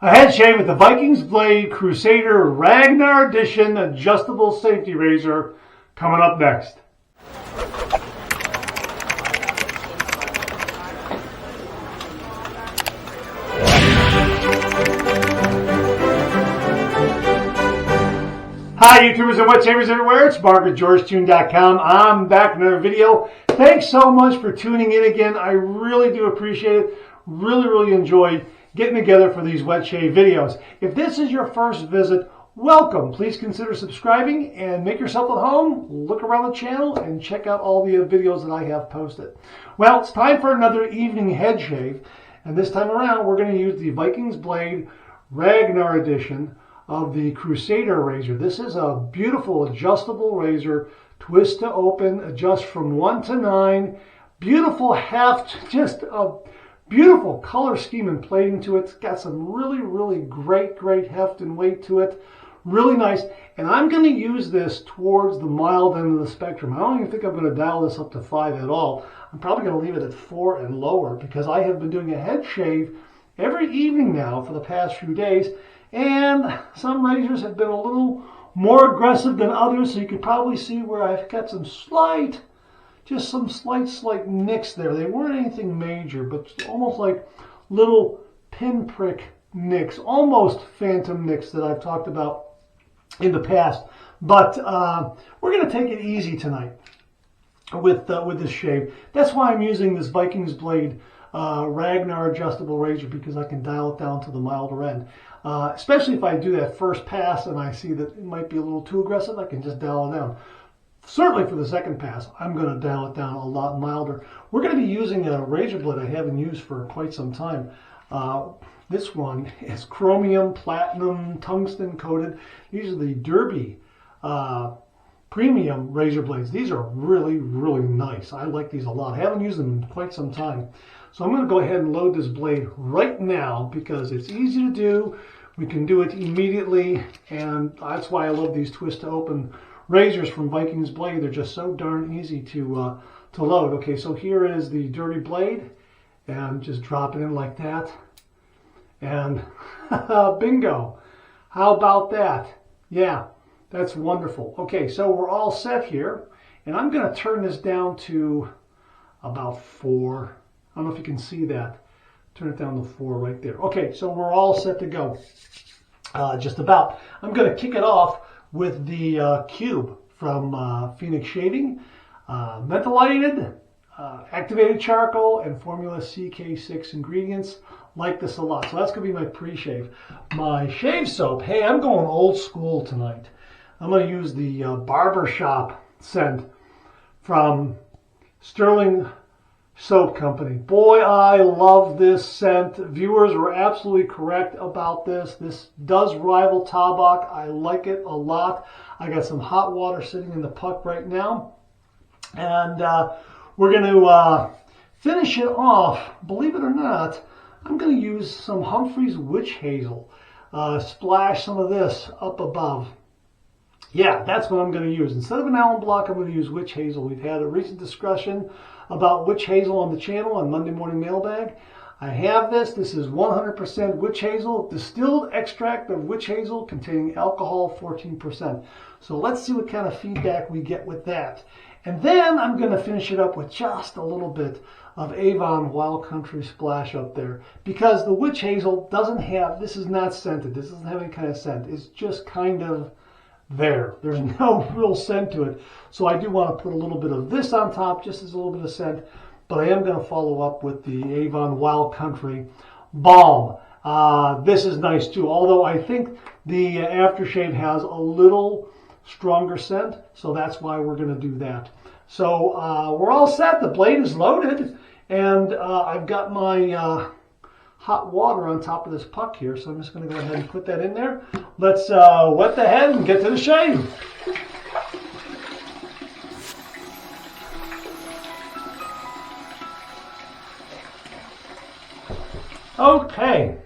A head shave with the Vikings Blade Crusader Ragnar Edition adjustable safety razor coming up next. Hi YouTubers and wet shavers everywhere, it's Mark with GeorgeTune.com. I'm back with another video. Thanks so much for tuning in again. I really do appreciate it. Really enjoyed getting together for these wet shave videos. If this is your first visit, welcome. Please consider subscribing and make yourself at home. Look around the channel and check out all the videos that I have posted. Well, it's time for another evening head shave, and this time around we're going to use the Vikings Blade Ragnarr edition of the Crusader razor. This is a beautiful adjustable razor, twist to open, adjust from 1 to 9, beautiful heft, just a beautiful color scheme and plating to it. It's got some really great heft and weight to it. Really nice. And I'm going to use this towards the mild end of the spectrum. I don't even think I'm going to dial this up to 5 at all. I'm probably going to leave it at 4 and lower because I have been doing a head shave every evening now for the past few days. And some razors have been a little more aggressive than others, so you can probably see where I've got some slight nicks there. They weren't anything major, but almost like little pinprick nicks, almost phantom nicks that I've talked about in the past. But we're going to take it easy tonight with this shave. That's why I'm using this Vikings Blade Ragnar adjustable razor, because I can dial it down to the milder end. Especially if I do that first pass and I see that it might be a little too aggressive, I can just dial it down. Certainly for the second pass, I'm going to dial it down a lot milder. We're going to be using a razor blade I haven't used for quite some time. This one is chromium, platinum, tungsten coated. These are the Derby premium razor blades. These are really nice. I like these a lot. I haven't used them in quite some time. So I'm going to go ahead and load this blade right now because it's easy to do. We can do it immediately, and that's why I love these twist to open razors from Vikings Blade. They're just so darn easy to load. Okay, so here is the Derby blade, and just drop it in like that, and bingo. How about that? Yeah, that's wonderful. Okay, so we're all set here, and I'm going to turn this down to about 4. I don't know if you can see that. Turn it down to 4 right there. Okay, so we're all set to go. Just about. I'm going to kick it off with the cube from Phoenix Shaving. Mentholated, activated charcoal, and Formula CK6 ingredients. Like this a lot. So that's going to be my pre-shave. My shave soap. Hey, I'm going old school tonight. I'm going to use the Barbershop scent from Sterling Soap Company. Boy, I love this scent. Viewers were absolutely correct about this. This does rival Tabak. I like it a lot. I got some hot water sitting in the puck right now. And we're going to finish it off. Believe it or not, I'm going to use some Humphrey Witch Hazel. Splash some of this up above. Yeah, that's what I'm going to use. Instead of an alum block, I'm going to use witch hazel. We've had a recent discussion about witch hazel on the channel on Monday Morning Mailbag. I have this. This is 100% witch hazel, distilled extract of witch hazel containing alcohol 14%. So let's see what kind of feedback we get with that. And then I'm going to finish it up with just a little bit of Avon Wild Country splash up there. Because the witch hazel doesn't have, this is not scented. This doesn't have any kind of scent. It's just kind of there. There's no real scent to it. So I do want to put a little bit of this on top, just as a little bit of scent. But I am going to follow up with the Avon Wild Country Balm. This is nice too, although I think the Aftershave has a little stronger scent, so that's why we're going to do that. So we're all set. The blade is loaded, and I've got my hot water on top of this puck here, so I'm just going to go ahead and put that in there. Let's wet the head and get to the shave. Okay,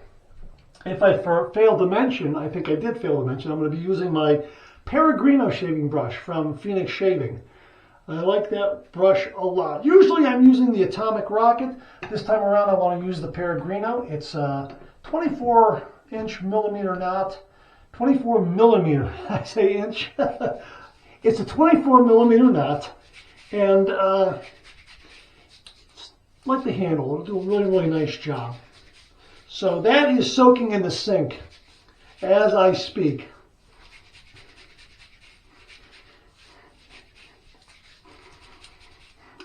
if I failed to mention, I think I did fail to mention, I'm going to be using my Peregrino shaving brush from Phoenix Shaving. I like that brush a lot. Usually I'm using the Atomic Rocket. This time around I want to use the Peregrino. It's 24 inch millimeter knot. 24 millimeter, I say inch. It's a 24 millimeter knot, and like the handle, it'll do a really, really nice job. So that is soaking in the sink as I speak.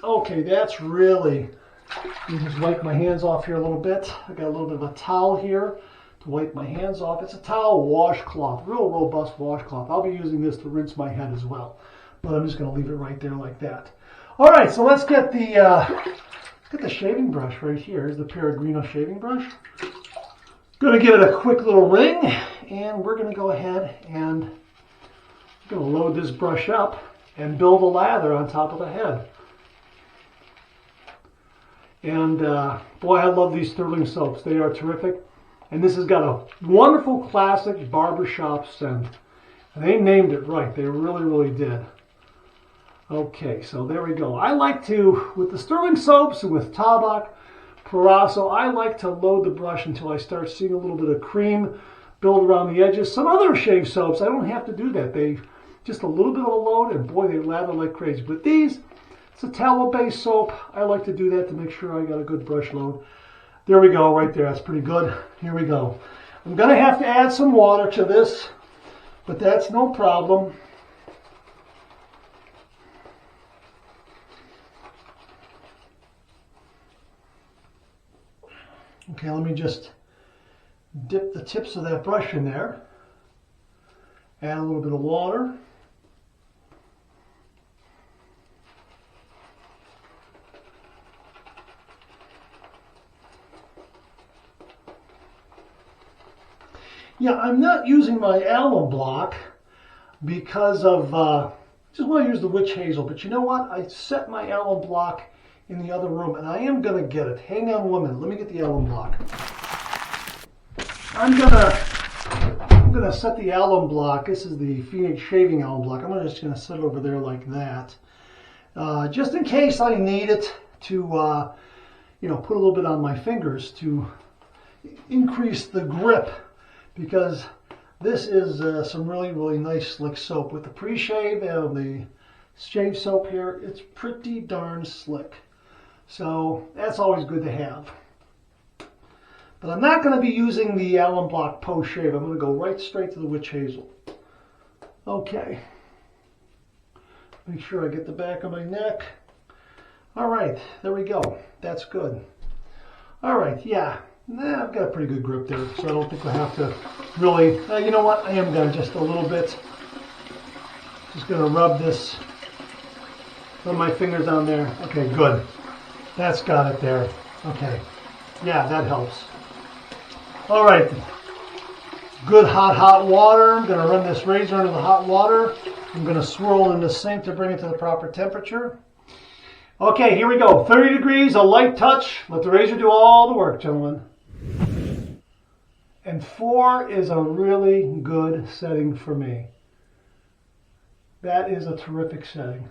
Okay, that's really, let me just wipe my hands off here a little bit. I got a little bit of a towel here to wipe my hands off. It's a towel washcloth, real robust washcloth. I'll be using this to rinse my head as well, but I'm just going to leave it right there like that. All right, so let's get the shaving brush right here. Here's the Pellegrino shaving brush. Going to give it a quick little ring, and we're going to go ahead and going to load this brush up and build a lather on top of the head. And boy, I love these Sterling soaps. They are terrific. And this has got a wonderful classic barbershop scent. And they named it right. They really, really did. Okay, so there we go. I like to, with the Sterling soaps and with Tabak, Proraso, I like to load the brush until I start seeing a little bit of cream build around the edges. Some other shave soaps, I don't have to do that. They just a little bit of a load, and boy, they lather like crazy. But these, it's a tallow-based soap. I like to do that to make sure I got a good brush load. There we go, right there. That's pretty good. Here we go. I'm going to have to add some water to this, but that's no problem. Okay, let me just dip the tips of that brush in there. Add a little bit of water. Yeah, I'm not using my alum block because of, just want to use the Witch Hazel, but you know what? I set my alum block in the other room, and I am going to get it. Hang on 1 minute. Let me get the alum block. I'm gonna set the alum block. This is the Phoenix shaving alum block. I'm just going to set it over there like that. Just in case I need it to, you know, put a little bit on my fingers to increase the grip. Because this is some really, really nice slick soap. With the pre-shave and the shave soap here, it's pretty darn slick. So that's always good to have. But I'm not going to be using the alum block post-shave. I'm going to go right straight to the Witch Hazel. Okay. Make sure I get the back of my neck. All right, there we go. That's good. All right, yeah. Nah, I've got a pretty good grip there, so I don't think I have to really, you know what, I am going to just a little bit, just going to rub this, rub my fingers on there. Okay, good. That's got it there. Okay, yeah, that helps. All right, good hot water. I'm going to run this razor into the hot water. I'm going to swirl in the sink to bring it to the proper temperature. Okay, here we go. 30 degrees, a light touch. Let the razor do all the work, gentlemen. And 4 is a really good setting for me. That is a terrific setting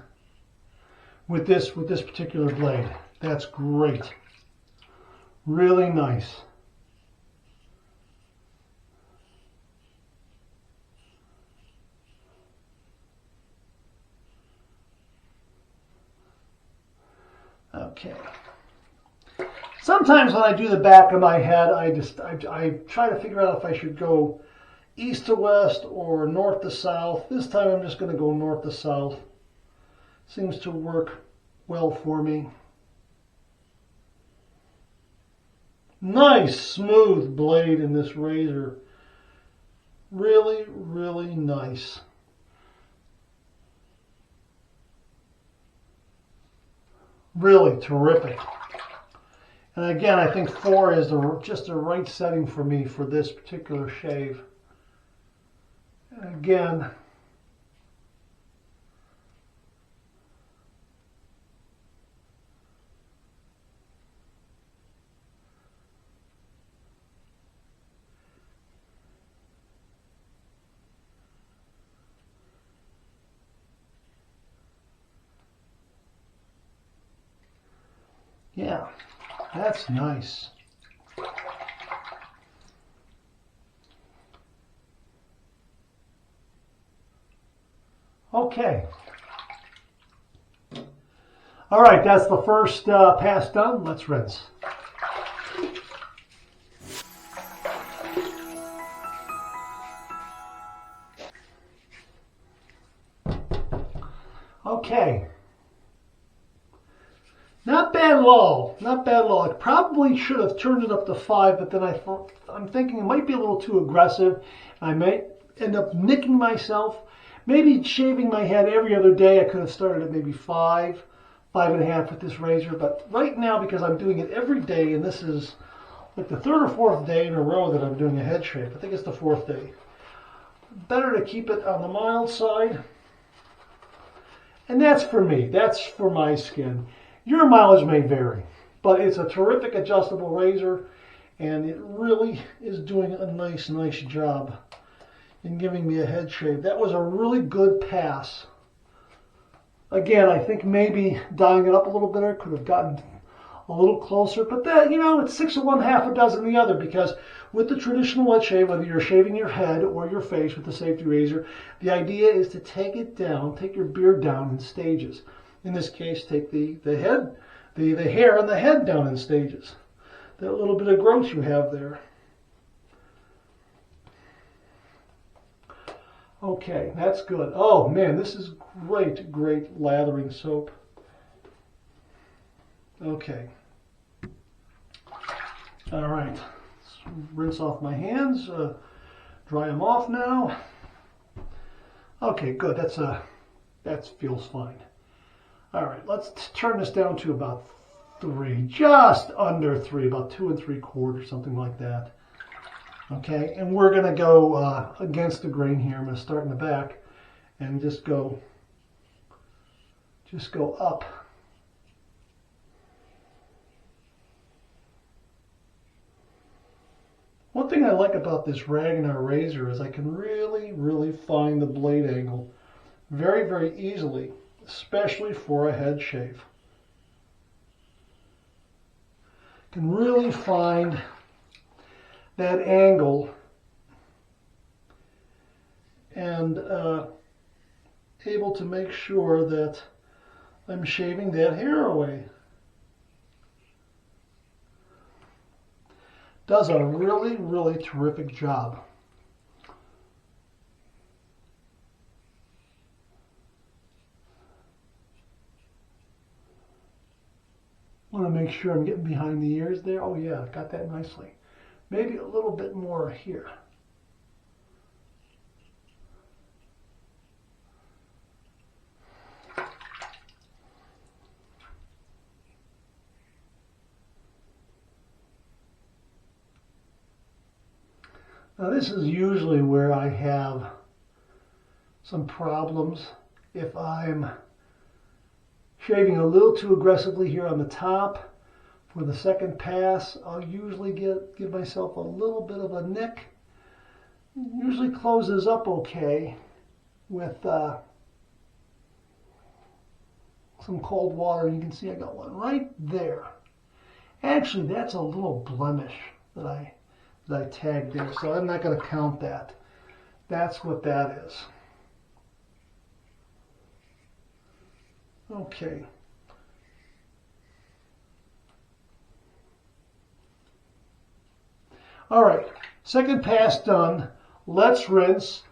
with this particular blade. That's great. Really nice. Okay. Sometimes when I do the back of my head, I try to figure out if I should go east to west or north to south. This time I'm just going to go north to south. Seems to work well for me. Nice smooth blade in this razor. Really, really nice. Really terrific. And again, I think 4 is just the right setting for me for this particular shave. And again, yeah, that's nice. Okay. All right, that's the first pass done. Let's rinse. Okay. Not bad at all. Not bad at all. I probably should have turned it up to 5, but then I'm thinking it might be a little too aggressive. I might end up nicking myself. Maybe shaving my head every other day, I could have started at maybe 5, 5.5 with this razor. But right now, because I'm doing it every day, and this is like the 3rd or 4th day in a row that I'm doing a head shave. I think it's the 4th day. Better to keep it on the mild side. And that's for me. That's for my skin. Your mileage may vary, but it's a terrific adjustable razor, and it really is doing a nice job in giving me a head shave. That was a really good pass. Again, I think maybe dyeing it up a little bit, I could have gotten a little closer, but that, you know, it's 6 of one, half a dozen the other, because with the traditional wet shave, whether you're shaving your head or your face with the safety razor, the idea is to take it down, take your beard down in stages. In this case, take the head, the hair on the head down in stages. That little bit of growth you have there. Okay, that's good. Oh man, this is great lathering soap. Okay. All right. Let's rinse off my hands. Dry them off now. Okay, good. That feels fine. All right, let's turn this down to about 3, just under 3, about 2 3/4, something like that. Okay, and we're going to go against the grain here. I'm going to start in the back and just go up. One thing I like about this Ragnarr razor is I can really find the blade angle very easily, especially for a head shave. Can really find that angle and able to make sure that I'm shaving that hair away. Does a really terrific job. Want to make sure I'm getting behind the ears there. Oh yeah, got that nicely. Maybe a little bit more here. Now this is usually where I have some problems. If I'm shaving a little too aggressively here on the top for the second pass, I'll usually give myself a little bit of a nick. Usually closes up okay with some cold water. You can see I got one right there. Actually, that's a little blemish that I tagged there, so I'm not going to count that. That's what that is. Okay. All right, second pass done. Let's rinse.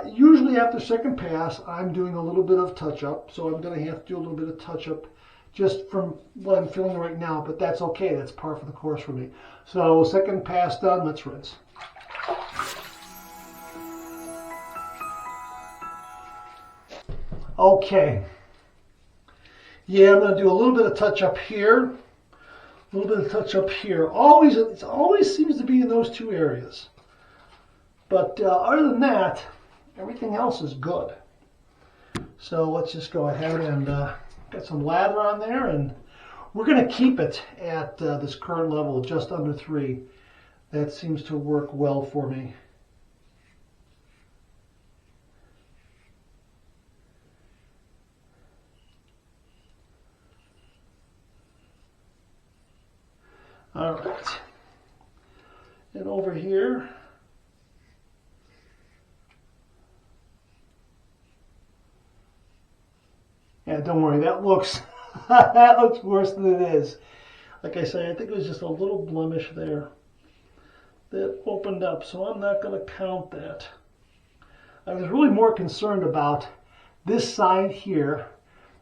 Usually after second pass, I'm doing a little bit of touch-up, so I'm going to have to do a little bit of touch-up just from what I'm feeling right now, but that's okay. That's par for the course for me. So second pass done, let's rinse. Okay. Yeah, I'm going to do a little bit of touch-up here, a little bit of touch-up here. It always seems to be in those two areas. But other than that, everything else is good. So let's just go ahead and get some lather on there, and we're going to keep it at this current level, just under 3. That seems to work well for me. All right. And over here, Yeah, don't worry, that looks that looks worse than it is. Like I say, I think it was just a little blemish there that opened up, so I'm not going to count that. I was really more concerned about this side here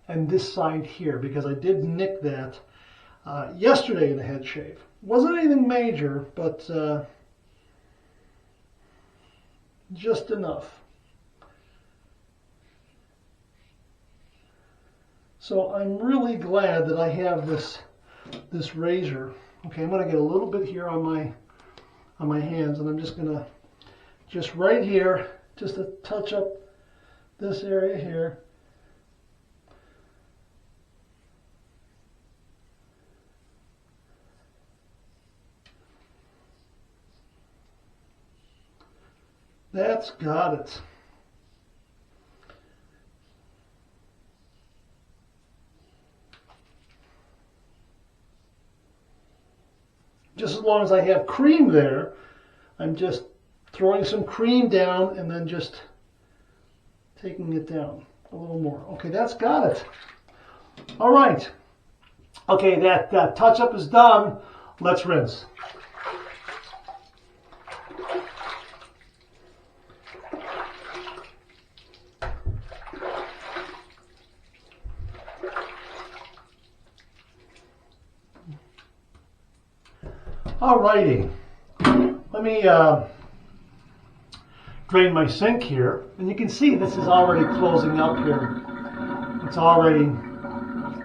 and this side here because I did nick that yesterday in the head shave. Wasn't anything major, but just enough. So I'm really glad that I have this razor. Okay, I'm going to get a little bit here on my hands, and I'm just going to just right here, just to touch up this area here. That's got it. Just as long as I have cream there, I'm just throwing some cream down and then just taking it down a little more. Okay, that's got it. All right. Okay, that touch-up is done. Let's rinse. Alrighty, let me drain my sink here, and you can see this is already closing up here. It's already,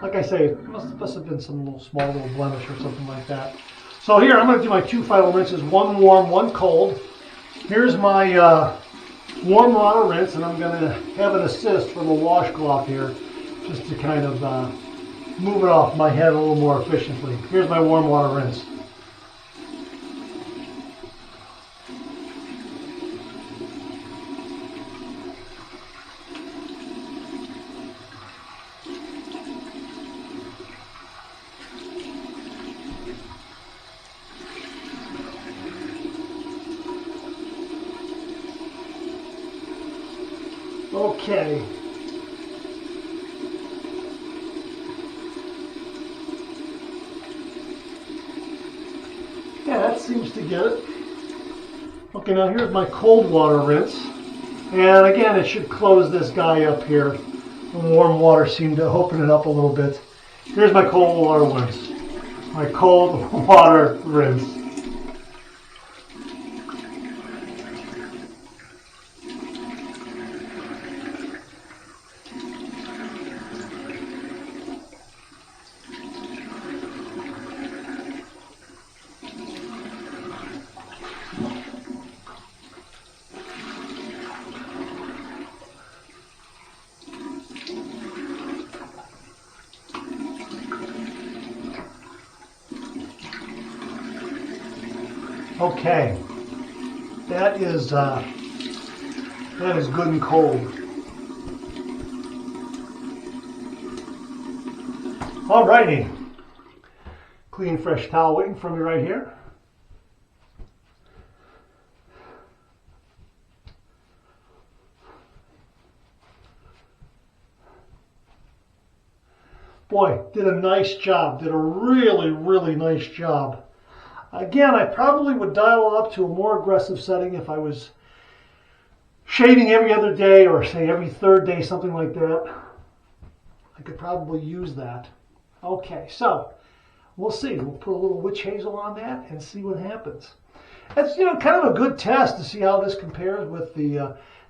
like I say, it must have been some small little blemish or something like that. So here, I'm going to do my two final rinses, one warm, one cold. Here's my warm water rinse, and I'm going to have an assist from a washcloth here, just to kind of move it off my head a little more efficiently. Here's my warm water rinse. Okay. Yeah, that seems to get it. Okay, now here's my cold water rinse. And again, it should close this guy up here. The warm water seemed to open it up a little bit. Here's my cold water rinse. My cold water rinse. Okay, that is good and cold. Alrighty, clean fresh towel waiting for me right here. Boy, did a nice job, did a really nice job. Again, I probably would dial it up to a more aggressive setting if I was shaving every other day or say every third day, something like that. I could probably use that. Okay, so we'll see. We'll put a little witch hazel on that and see what happens. That's kind of a good test to see how this compares with the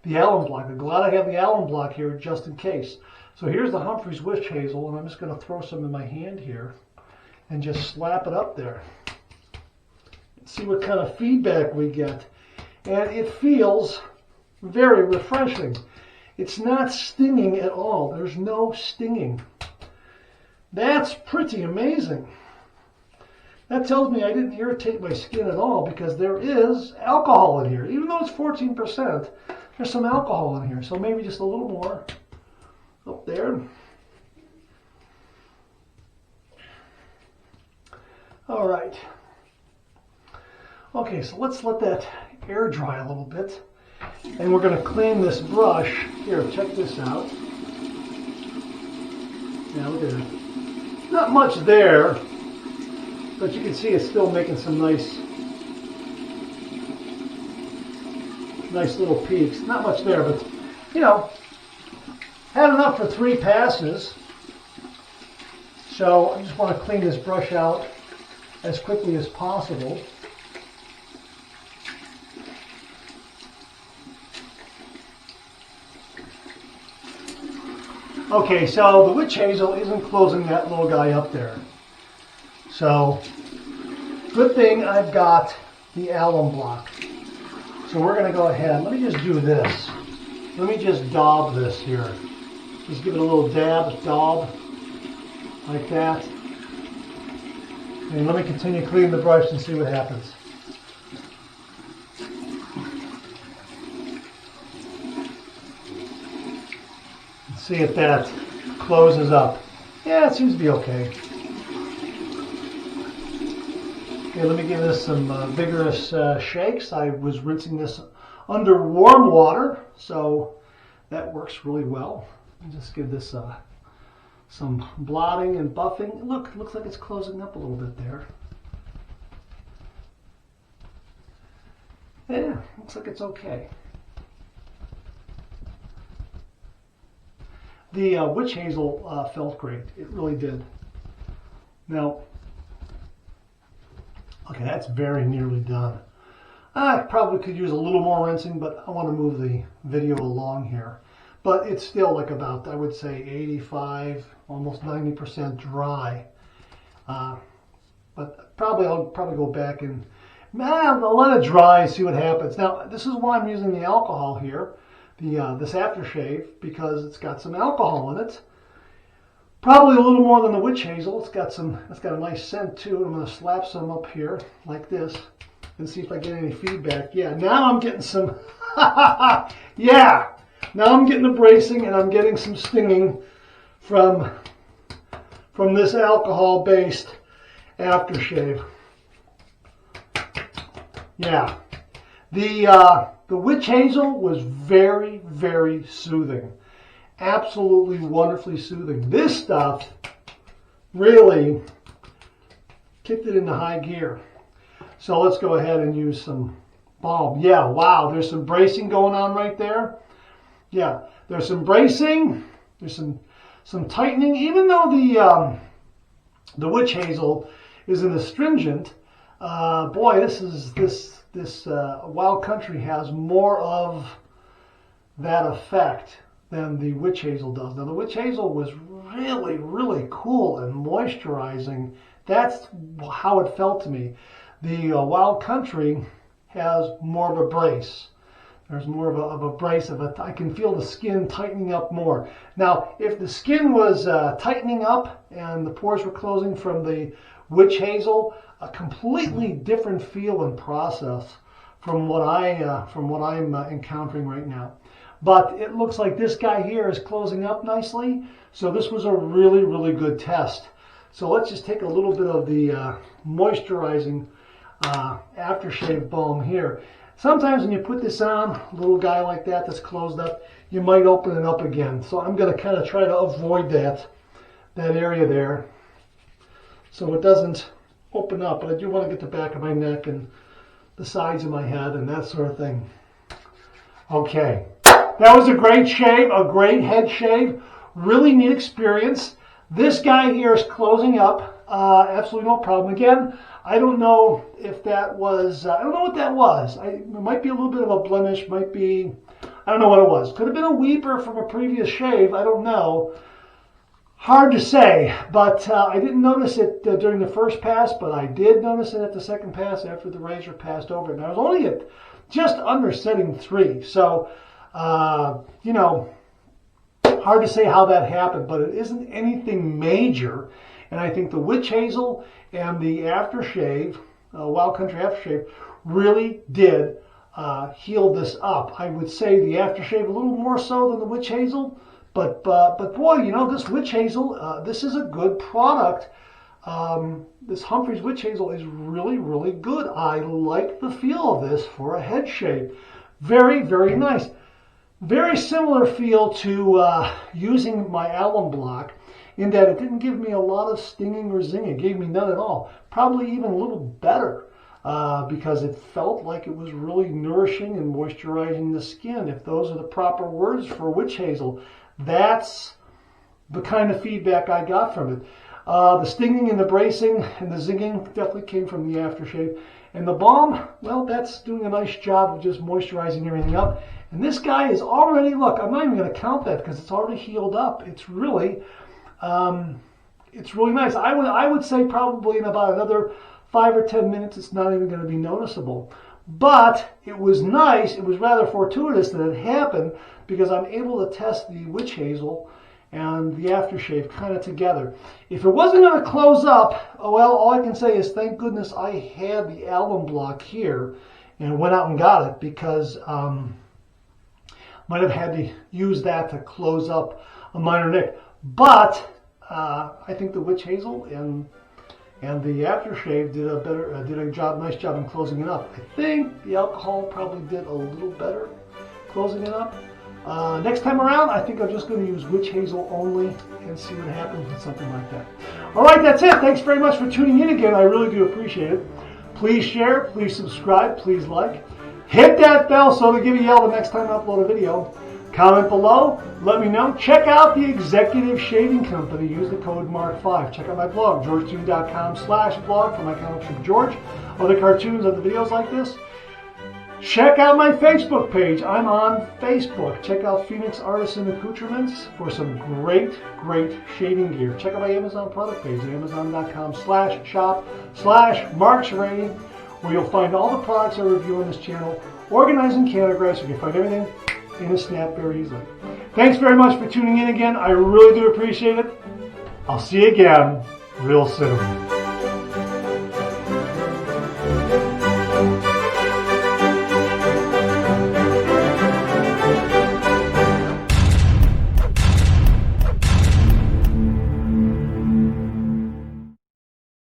alum block. I'm glad I have the alum block here just in case. So here's the Humphrey's Witch Hazel, and I'm just going to throw some in my hand here and just slap it up there. See what kind of feedback we get. And it feels very refreshing. It's not stinging at all. There's no stinging. That's pretty amazing. That tells me I didn't irritate my skin at all because there is alcohol in here. Even though it's 14%, there's some alcohol in here. So maybe just a little more up there. All right. Okay, so let's let that air dry a little bit. And we're going to clean this brush. Here, check this out. Yeah, look at that. Not much there, but you can see it's still making some nice little peaks. Not much there, but you know, had enough for 3 passes. So I just want to clean this brush out as quickly as possible. Okay, so the witch hazel isn't closing that little guy up there. So, good thing I've got the alum block. So we're going to go ahead. Let me just do this. Let me just daub this here. Just give it a little daub, like that. And let me continue cleaning the brush and see what happens. See if that closes up. Yeah, it seems to be okay. Okay, let me give this some vigorous shakes. I was rinsing this under warm water, so that works really well. Just give this some blotting and buffing. Look, it looks like it's closing up a little bit there. Yeah, looks like it's okay. The witch hazel felt great. It really did. Now, okay, that's very nearly done. I probably could use a little more rinsing, but I want to move the video along here. But it's still like about, I would say, 85, almost 90% dry. But I'll probably go back and I'll let it dry and see what happens. Now, this is why I'm using the alcohol here. This aftershave, because it's got some alcohol in it. Probably a little more than the witch hazel. It's got a nice scent too. I'm going to slap some up here like this and see if I get any feedback. Yeah, now I'm getting some. Yeah, now I'm getting the bracing and I'm getting some stinging from this alcohol-based aftershave. Yeah, the witch hazel was very, very soothing. Absolutely wonderfully soothing. This stuff really kicked it into high gear. So let's go ahead and use some balm. Yeah, wow, there's some bracing going on right there. Yeah, there's some bracing. There's some tightening. Even though the witch hazel is an astringent, boy, this Wild Country has more of that effect than the witch hazel does. Now, the witch hazel was really, really cool and moisturizing. That's how it felt to me. The Wild Country has more of a brace. There's more of a brace of it. I can feel the skin tightening up more. Now, if the skin was tightening up and the pores were closing from the witch hazel, a completely different feel and process from what I'm encountering right now. But it looks like this guy here is closing up nicely. So this was a really, really good test. So let's just take a little bit of the moisturizing aftershave balm here. Sometimes when you put this on, a little guy like that that's closed up, you might open it up again. So I'm going to kind of try to avoid that area there so it doesn't open up. But I do want to get the back of my neck and the sides of my head and that sort of thing. Okay. That was a great shave, a great head shave. Really neat experience. This guy here is closing up. Absolutely no problem. Again, I don't know if that was, I don't know what that was. It might be a little bit of a blemish, might be, I don't know what it was. Could have been a weeper from a previous shave. I don't know. Hard to say, but I didn't notice it during the first pass, but I did notice it at the second pass after the razor passed over it. And I was only at just under setting 3. So, you know, hard to say how that happened, but it isn't anything major. And I think the witch hazel and the aftershave, Wild Country aftershave, really did heal this up. I would say the aftershave a little more so than the witch hazel, but boy, you know, this witch hazel, this is a good product. This Humphrey's Witch Hazel is really, really good. I like the feel of this for a head shave. Very, very nice. Very similar feel to using my alum block. in that it didn't give me a lot of stinging or zinging. It gave me none at all. Probably even a little better because it felt like it was really nourishing and moisturizing the skin. If those are the proper words for witch hazel, that's the kind of feedback I got from it. The stinging and the bracing and the zinging definitely came from the aftershave. And the balm, well, that's doing a nice job of just moisturizing everything up. And this guy is already, look, I'm not even going to count that because it's already healed up. It's really nice. I would say probably in about another 5 or 10 minutes, it's not even going to be noticeable. But it was nice. It was rather fortuitous that it happened because I'm able to test the witch hazel and the aftershave kind of together. If it wasn't going to close up, well, all I can say is thank goodness I had the alum block here and went out and got it because might have had to use that to close up a minor nick. But I think the witch hazel and the aftershave did a nice job in closing it up. I think the alcohol probably did a little better closing it up. Next time around, I think I'm just going to use witch hazel only and see what happens with something like that. All right, that's it. Thanks very much for tuning in again. I really do appreciate it. Please share, please subscribe, please like. Hit that bell so it'll give you a yell the next time I upload a video. Comment below, let me know. Check out the Executive Shaving Company. Use the code MARK5. Check out my blog, georgetoon.com/blog for my comic strip George. Other cartoons, other videos like this. Check out my Facebook page. I'm on Facebook. Check out Phoenix Artisan Accoutrements for some great shaving gear. Check out my Amazon product page at amazon.com/shop/marksrating, where you'll find all the products I review on this channel, organized and categorized so you can find everything in a snap very easily. Thanks very much for tuning in again. I really do appreciate it. I'll see you again real soon.